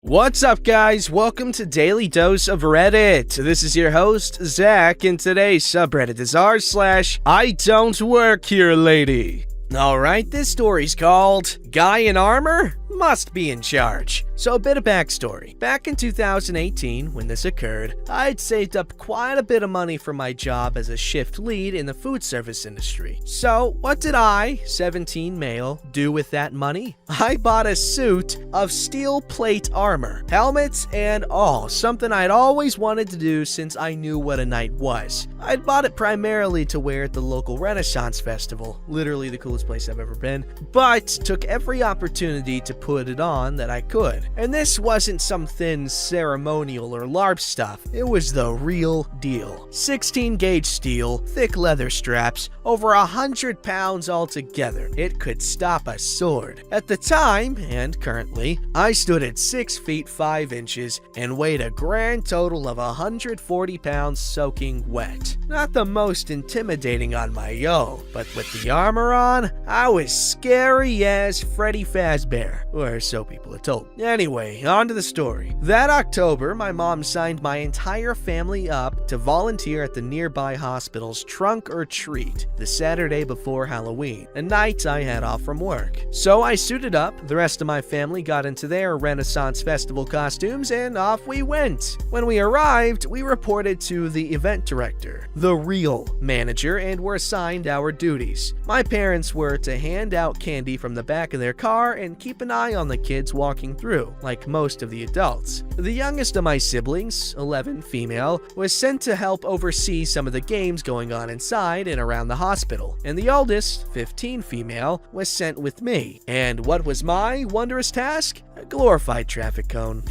What's up, guys? Welcome to Daily Dose of Reddit. This is your host, Zach, and today's subreddit is r/IDontWorkHereLady. Alright, this story's called Guy in Armor Must Be in Charge. So a bit of backstory. Back in 2018, when this occurred, I'd saved up quite a bit of money for my job as a shift lead in the food service industry. So what did I, 17 male, do with that money? I bought a suit of steel plate armor, helmets and all, something I'd always wanted to do since I knew what a knight was. I'd bought it primarily to wear at the local Renaissance festival, literally the coolest place I've ever been, but took every opportunity to put it on that I could. And this wasn't some thin ceremonial or LARP stuff, it was the real deal. 16 gauge steel, thick leather straps, over 100 pounds altogether. It could stop a sword. At the time, and currently, I stood at 6 feet 5 inches and weighed a grand total of 140 pounds soaking wet. Not the most intimidating on my own, but with the armor on, I was scary as Freddy Fazbear, or so people are told. Anyway, on to the story. That October, my mom signed my entire family up to volunteer at the nearby hospital's trunk or treat the Saturday before Halloween, a night I had off from work. So I suited up, the rest of my family got into their Renaissance Festival costumes, and off we went. When we arrived, we reported to the event director, the real manager, and were assigned our duties. My parents were to hand out candy from the back of their car and keep an eye on the kids walking through, like most of the adults. The youngest of my siblings, 11 female, was sent to help oversee some of the games going on inside and around the hospital, and the oldest, 15 female, was sent with me. And what was my wondrous task? A glorified traffic cone.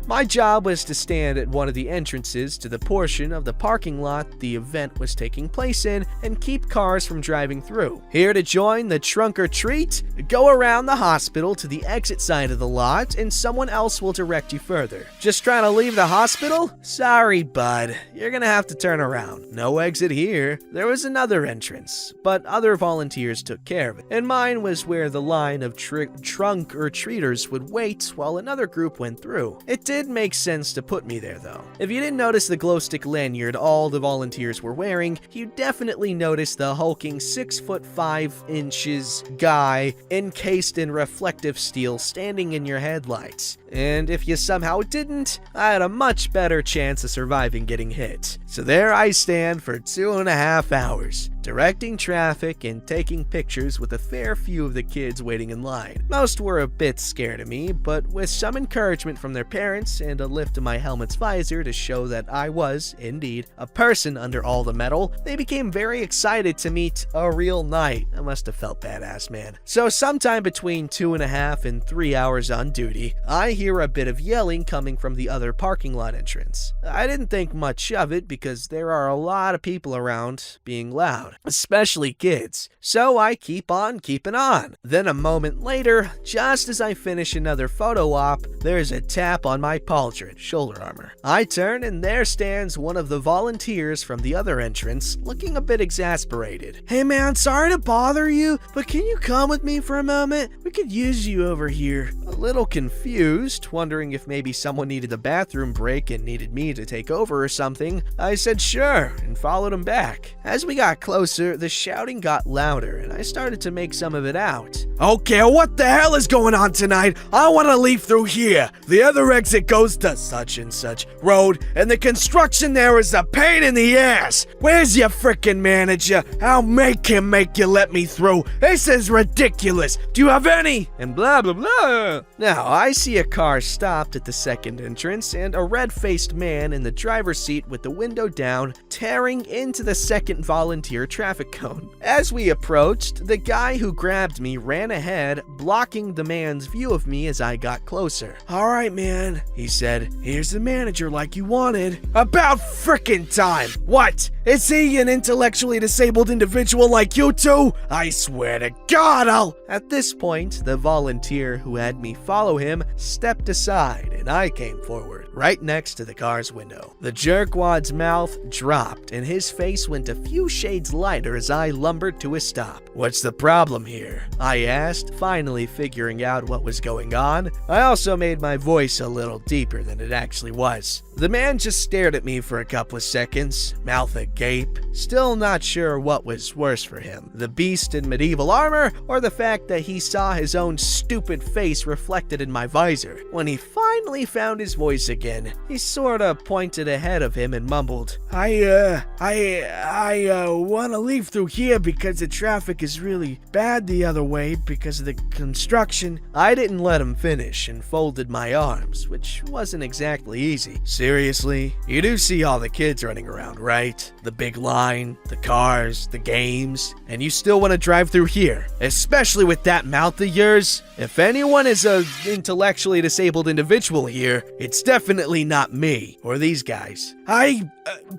My job was to stand at one of the entrances to the portion of the parking lot the event was taking place in and keep cars from driving through. Here to join the trunk or treat? Go around the hospital to the exit side of the lot and someone else will direct you further. Just trying to leave the hospital? Sorry, bud. You're gonna have to turn around. No exit here. There was another entrance, but other volunteers took care of it, and mine was where the line of trunk or treaters would wait while another group went through. It did make sense to put me there, though. If you didn't notice the glow stick lanyard all the volunteers were wearing, you definitely noticed the hulking 6 foot 5 inches guy encased in reflective steel standing in your headlights. And if you somehow didn't, I had a much better chance of surviving getting hit. So there I stand for 2.5 hours, directing traffic and taking pictures with a fair few of the kids waiting in line. Most were a bit scared of me, but with some encouragement from their parents and a lift of my helmet's visor to show that I was, indeed, a person under all the metal, they became very excited to meet a real knight. I must have felt badass, man. So sometime between 2.5 and 3 hours on duty, I hear a bit of yelling coming from the other parking lot entrance. I didn't think much of it because there are a lot of people around being loud, especially kids. So I keep on keeping on. Then a moment later, just as I finish another photo op, there's a tap on my pauldron, shoulder armor. I turn and there stands one of the volunteers from the other entrance, looking a bit exasperated. Hey man, sorry to bother you, but can you come with me for a moment? We could use you over here. A little confused, wondering if maybe someone needed a bathroom break and needed me to take over or something, I said sure and followed him back. As we got closer, the shouting got louder and I started to make some of it out. Okay, what the hell is going on tonight? I want to leave through here. The other exit goes to such and such road, and the construction there is a pain in the ass. Where's your frickin' manager? I'll make him make you let me through. This is ridiculous. Do you have any? And blah, blah, blah. Now, I see a car stopped at the second entrance and a red-faced man in the driver's seat with the window down, tearing into the second volunteer traffic cone. As we approached, the guy who grabbed me ran ahead, blocking the man's view of me as I got closer. All right, man, he said. Here's the manager like you wanted. About frickin' time. What? Is he an intellectually disabled individual like you two? I swear to God, I'll... At this point, the volunteer who had me follow him stepped aside and I came forward. right next to the car's window. The jerkwad's mouth dropped and his face went a few shades lighter as I lumbered to a stop. "What's the problem here?" I asked, finally figuring out what was going on. I also made my voice a little deeper than it actually was. The man just stared at me for a couple of seconds, mouth agape, still not sure what was worse for him, the beast in medieval armor or the fact that he saw his own stupid face reflected in my visor. When he finally found his voice again, he sorta pointed ahead of him and mumbled, I want to leave through here because the traffic is really bad the other way because of the construction." I didn't let him finish and folded my arms, which wasn't exactly easy. "Seriously? You do see all the kids running around, right? The big line, the cars, the games, and you still want to drive through here? Especially with that mouth of yours? If anyone is a intellectually disabled individual here, it's definitely not me or these guys."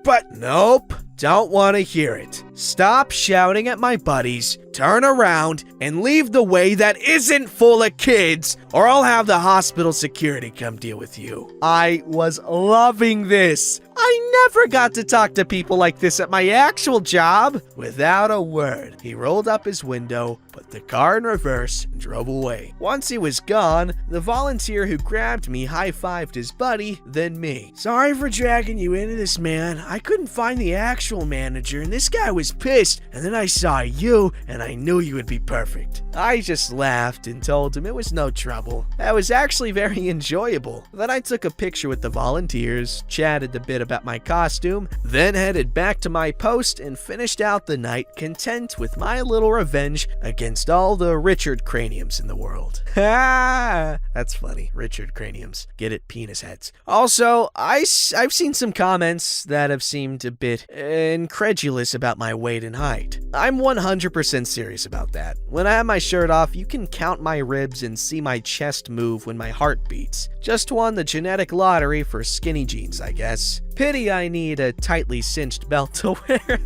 But nope. Don't want to hear it. Stop shouting at my buddies, turn around, and leave the way that isn't full of kids, or I'll have the hospital security come deal with you. I was loving this. I never got to talk to people like this at my actual job. Without a word, he rolled up his window, put the car in reverse, and drove away. Once he was gone, the volunteer who grabbed me high-fived his buddy, then me. "Sorry for dragging you into this, man. I couldn't find the actual manager, and this guy was pissed, and then I saw you, and I knew you would be perfect." I just laughed and told him it was no trouble. That was actually very enjoyable. Then I took a picture with the volunteers, chatted a bit about my costume, then headed back to my post and finished out the night content with my little revenge against all the Richard Craniums in the world. Ha! That's funny. Richard Craniums. Get it? Penis heads. Also, I've seen some comments that have seemed a bit incredulous about my weight and height. I'm 100% serious about that. When I have my shirt off, you can count my ribs and see my chest move when my heart beats. Just won the genetic lottery for skinny jeans, I guess. Pity I need a tightly cinched belt to wear.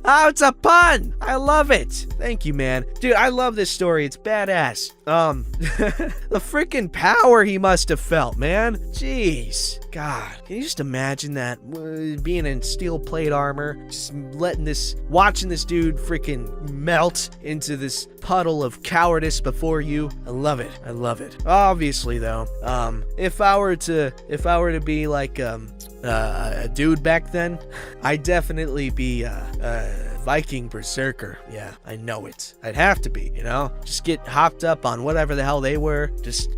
Oh, it's a pun! I love it! Thank you, man. Dude, I love this story. It's badass. The freaking power he must have felt, man. Jeez. God, can you just imagine that? Being in steel plate armor, just watching this dude freaking melt into this puddle of cowardice before you. I love it. I love it. Obviously, though, if I were to be like a dude back then, I'd definitely be Viking Berserker. Yeah, I know it. I'd have to be, you know? Just get hopped up on whatever the hell they were.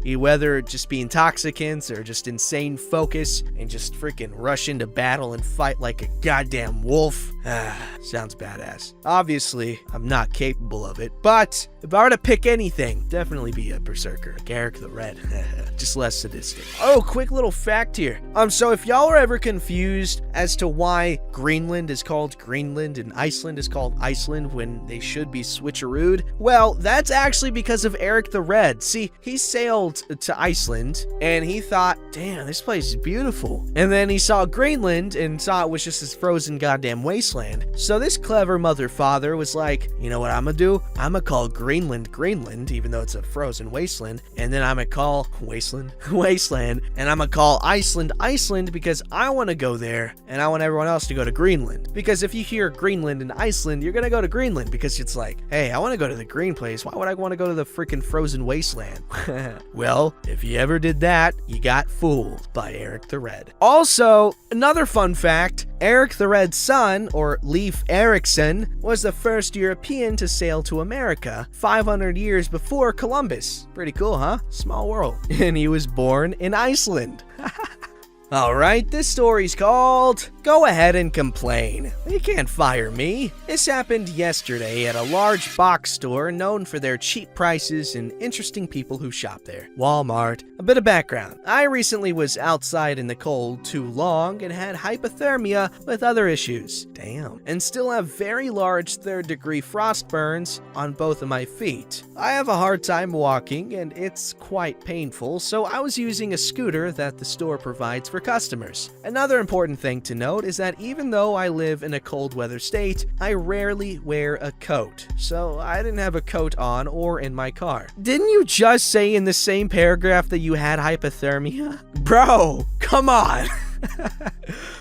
Whether it just be intoxicants or just insane focus and just freaking rush into battle and fight like a goddamn wolf. Sounds badass. Obviously, I'm not capable of it, but if I were to pick anything, definitely be a Berserker. Like Eric the Red. Just less sadistic. Oh, quick little fact here. So if y'all are ever confused as to why Greenland is called Greenland and Iceland is called Iceland when they should be switcherooed, well, that's actually because of Eric the Red. See, he sailed to Iceland and he thought, damn, this place is beautiful. And then he saw Greenland and saw it was just this frozen goddamn wasteland. So this clever mother father was like, you know what I'm gonna do? I'm gonna call Greenland, Greenland, even though it's a frozen wasteland. And then I'm gonna call wasteland, and I'm gonna call Iceland, Iceland, because I want to go there and I want everyone else to go to Greenland. Because if you hear Greenland and Iceland, you're gonna go to Greenland because it's like, hey, I want to go to the green place. Why would I want to go to the freaking frozen wasteland? Well, if you ever did that, you got fooled by Eric the Red. Also, another fun fact, Eric the Red's son, or Leif Erikson, was the first European to sail to America 500 years before Columbus. Pretty cool, huh? Small world. And he was born in Iceland. Alright, this story's called Go Ahead and Complain. You can't fire me. This happened yesterday at a large box store known for their cheap prices and interesting people who shop there. Walmart. A bit of background. I recently was outside in the cold too long and had hypothermia with other issues. Damn. And still have very large 3rd-degree frost burns on both of my feet. I have a hard time walking and it's quite painful, so I was using a scooter that the store provides for for customers. Another important thing to note is that even though I live in a cold weather state, I rarely wear a coat, so I didn't have a coat on or in my car. Didn't you just say in the same paragraph that you had hypothermia? Bro, come on!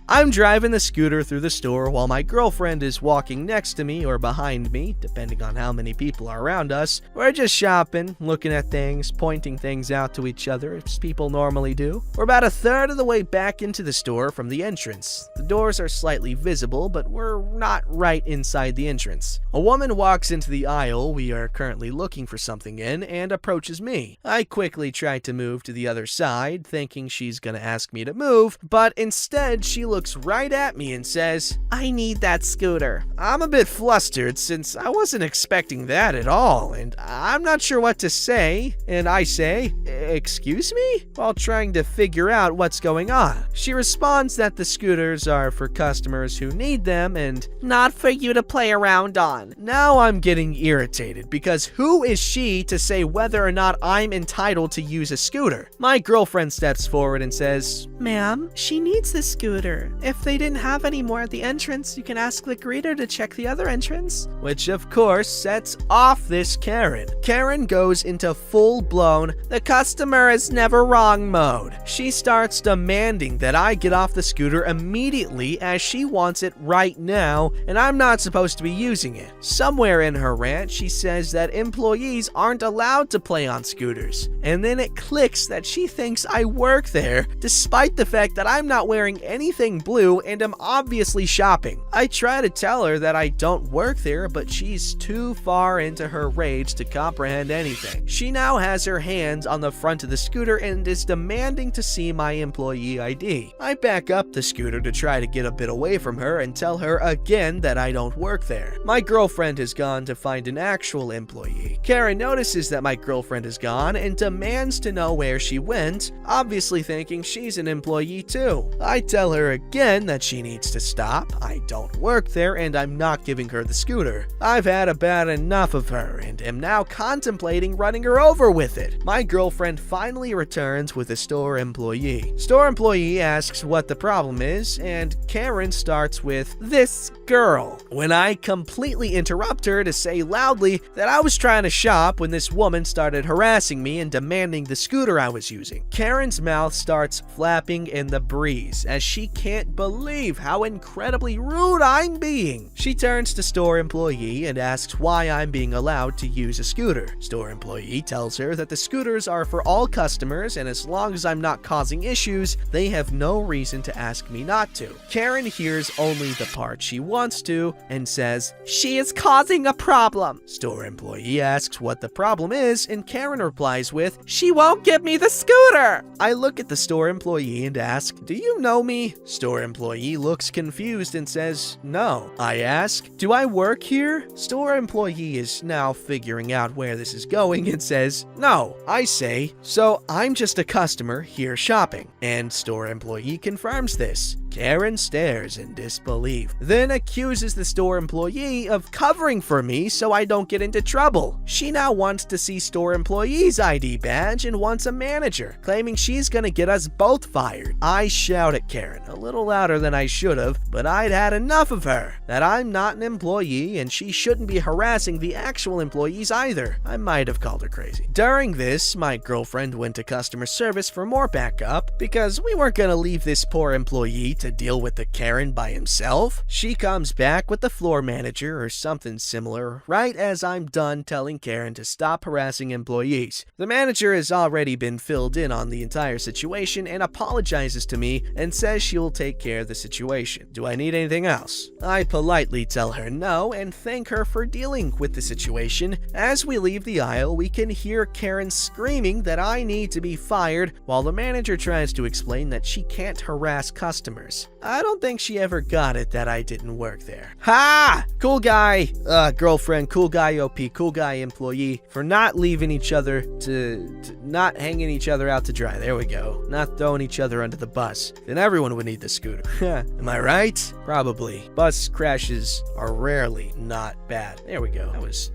I'm driving the scooter through the store while my girlfriend is walking next to me or behind me, depending on how many people are around us. We're just shopping, looking at things, pointing things out to each other, as people normally do. We're about a third of the way back into the store from the entrance. The doors are slightly visible, but we're not right inside the entrance. A woman walks into the aisle we are currently looking for something in and approaches me. I quickly try to move to the other side, thinking she's gonna ask me to move, but instead she looks right at me and says, "I need that scooter." I'm a bit flustered since I wasn't expecting that at all, and I'm not sure what to say, and I say, "Excuse me?" while trying to figure out what's going on. She responds that the scooters are for customers who need them and not for you to play around on. Now I'm getting irritated because who is she to say whether or not I'm entitled to use a scooter? My girlfriend steps forward and says, "Ma'am, she needs the scooter. If they didn't have any more at the entrance, you can ask the greeter to check the other entrance." Which of course sets off this Karen. Karen goes into full-blown, "the customer is never wrong" mode. She starts demanding that I get off the scooter immediately as she wants it right now, and I'm not supposed to be using it. Somewhere in her rant, she says that employees aren't allowed to play on scooters, and then it clicks that she thinks I work there, despite the fact that I'm not wearing anything blue and am obviously shopping. I try to tell her that I don't work there, but she's too far into her rage to comprehend anything. She now has her hands on the front of the scooter and is demanding to see my employee ID. I back up the scooter to try to get a bit away from her and tell her again that I don't work there. My girlfriend has gone to find an actual employee. Karen notices that my girlfriend is gone and demands to know where she went, obviously thinking she's an employee too. I tell her again that she needs to stop. I don't work there and I'm not giving her the scooter. I've had about enough of her and am now contemplating running her over with it. My girlfriend finally returns with a store employee. Store employee asks what the problem is, and Karen starts with, "This girl," when I completely interrupt her to say loudly that I was trying to shop when this woman started harassing me and demanding the scooter I was using. Karen's mouth starts flapping in the breeze as she can't believe how incredibly rude I'm being. She turns to store employee and asks why I'm being allowed to use a scooter. Store employee tells her that the scooters are for all customers, and as long as I'm not causing issues, they have no reason to ask me not to. Karen hears only the part she wants to and says, "She is causing a problem." Store employee asks what the problem is, and Karen replies with, "She won't give me the scooter." I look at the store employee and ask, "Do you know me?" Store employee looks confused and says, "No." I ask, "Do I work here?" Store employee is now figuring out where this is going and says, "No." I say, "So I'm just a customer here shopping." And store employee confirms this. Karen stares in disbelief, then accuses the store employee of covering for me so I don't get into trouble. She now wants to see store employee's ID badge and wants a manager, claiming she's gonna get us both fired. I shout at Karen, a little louder than I should have, but I'd had enough of her, that I'm not an employee and she shouldn't be harassing the actual employees either. I might have called her crazy. During this, my girlfriend went to customer service for more backup because we weren't gonna leave this poor employee to deal with the Karen by himself. She comes back with the floor manager or something similar right as I'm done telling Karen to stop harassing employees. The manager has already been filled in on the entire situation and apologizes to me and says she will take care of the situation. Do I need anything else? I politely tell her no and thank her for dealing with the situation. As we leave the aisle, we can hear Karen screaming that I need to be fired while the manager tries to explain that she can't harass customers. I don't think she ever got it that I didn't work there. Ha! Cool guy, girlfriend, cool guy OP, cool guy employee, for not leaving each other to not hanging each other out to dry. There we go. Not throwing each other under the bus. Then everyone would need the scooter. Am I right? Probably. Bus crashes are rarely not bad. There we go.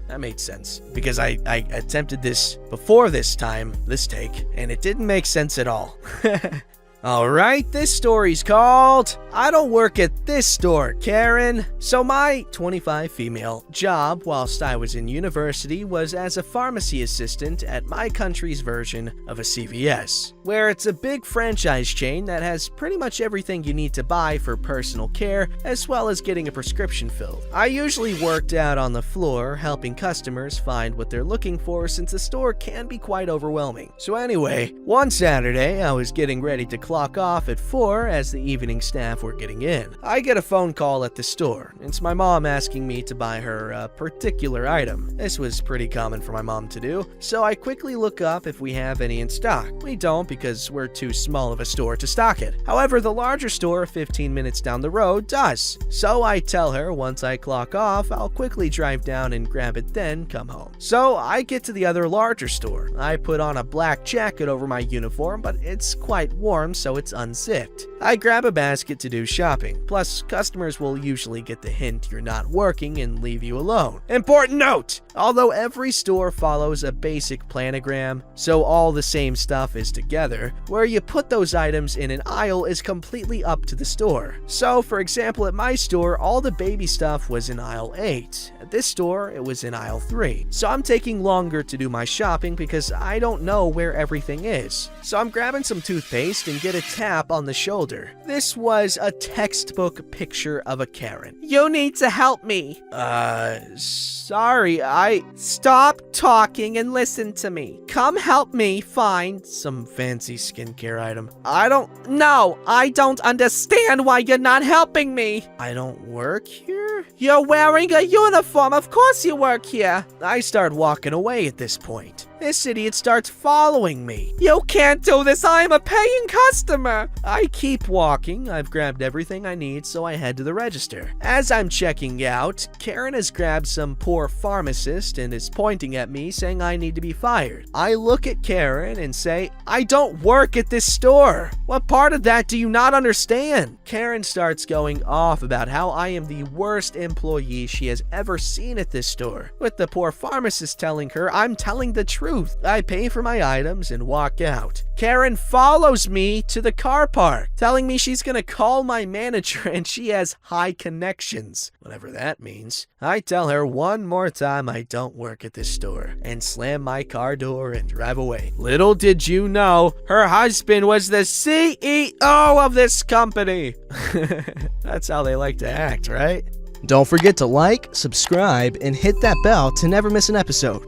That made sense. Because I attempted this before this take, and it didn't make sense at all. Alright, this story's called I Don't Work at This Store, Karen. So my 25 female job whilst I was in university was as a pharmacy assistant at my country's version of a CVS, where it's a big franchise chain that has pretty much everything you need to buy for personal care as well as getting a prescription filled. I usually worked out on the floor helping customers find what they're looking for since the store can be quite overwhelming. So anyway, one Saturday I was getting ready to clock off at 4 as the evening staff were getting in. I get a phone call at the store. It's my mom asking me to buy her a particular item. This was pretty common for my mom to do, so I quickly look up if we have any in stock. We don't because we're too small of a store to stock it. However, the larger store 15 minutes down the road does. So I tell her once I clock off, I'll quickly drive down and grab it then come home. So I get to the other larger store. I put on a black jacket over my uniform, but it's quite warm so it's unzipped. I grab a basket to do shopping, plus customers will usually get the hint you're not working and leave you alone. Important note! Although every store follows a basic planogram, so all the same stuff is together, where you put those items in an aisle is completely up to the store. So for example, at my store, all the baby stuff was in aisle 8. At this store, it was in aisle 3. So I'm taking longer to do my shopping because I don't know where everything is. So I'm grabbing some toothpaste and get a tap on the shoulder. This was a textbook picture of a Karen. You need to help me. Sorry, Stop talking and listen to me. Come help me find some fancy skincare item. I don't understand why you're not helping me. I don't work here? You're wearing a uniform, of course you work here. I start walking away at this point. This idiot starts following me. You can't do this, I am a paying customer. I keep walking. I've grabbed everything I need, so I head to the register. As I'm checking out, Karen has grabbed some poor pharmacist and is pointing at me saying I need to be fired. I look at Karen and say, I don't work at this store. What part of that do you not understand? Karen starts going off about how I am the worst employee she has ever seen at this store, with the poor pharmacist telling her I'm telling the truth. I pay for my items and walk out. Karen follows me to the car park, telling me she's gonna call my manager and she has high connections, whatever that means. I tell her one more time I don't work at this store and slam my car door and drive away. Little did you know, her husband was the CEO of this company. That's how they like to act, right? Don't forget to like, subscribe, and hit that bell to never miss an episode.